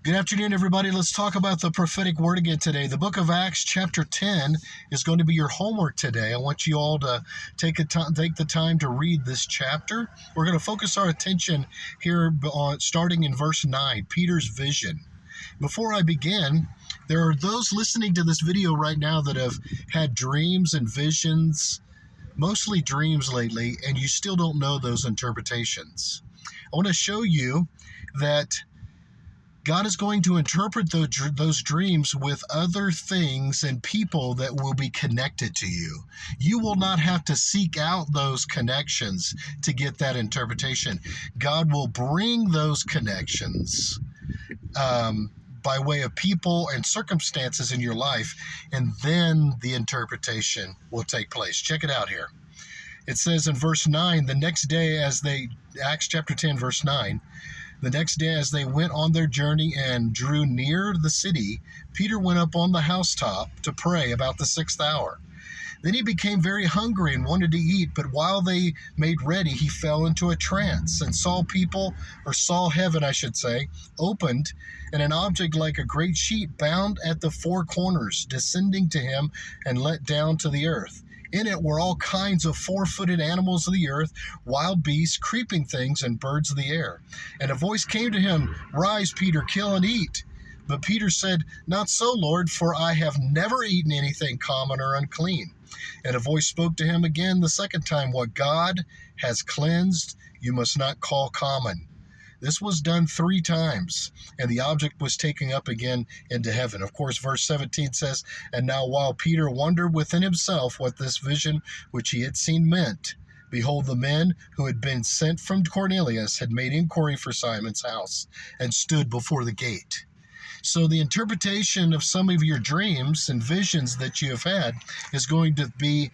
Good afternoon, everybody. Let's talk about the prophetic word again today. The book of Acts, chapter 10, is going to be your homework today. I want you all to take the time to read this chapter. We're going to focus our attention here on starting in verse 9, Peter's vision. Before I begin, there are those listening to this video right now that have had dreams and visions, mostly dreams lately, and you still don't know those interpretations. I want to show you that God is going to interpret those dreams with other things and people that will be connected to you. You will not have to seek out those connections to get that interpretation. God will bring those connections by way of people and circumstances in your life, and then the interpretation will take place. Check it out here. It says in verse 9, Acts chapter 10, verse 9, the next day, as they went on their journey and drew near the city, Peter went up on the housetop to pray about the 6th hour. Then he became very hungry and wanted to eat, but while they made ready, he fell into a trance and saw heaven, opened, and an object like a great sheet bound at the four corners, descending to him and let down to the earth. In it were all kinds of four-footed animals of the earth, wild beasts, creeping things, and birds of the air. And a voice came to him, "Rise, Peter, kill and eat." But Peter said, "Not so, Lord, for I have never eaten anything common or unclean." And a voice spoke to him again the second time, "What God has cleansed, you must not call common." This was done 3 times, and the object was taken up again into heaven. Of course, verse 17 says, "And now while Peter wondered within himself what this vision which he had seen meant, behold, the men who had been sent from Cornelius had made inquiry for Simon's house and stood before the gate." So the interpretation of some of your dreams and visions that you have had is going to be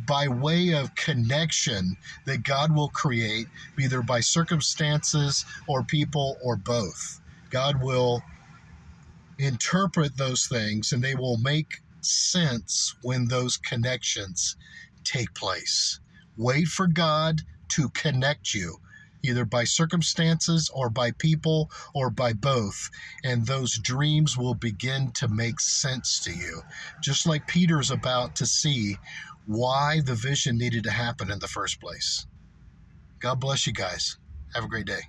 by way of connection that God will create, either by circumstances or people or both. God will interpret those things, and they will make sense when those connections take place. Wait for God to connect you, either by circumstances or by people or by both, and those dreams will begin to make sense to you, just like Peter's about to see why the vision needed to happen in the first place. God bless you guys. Have a great day.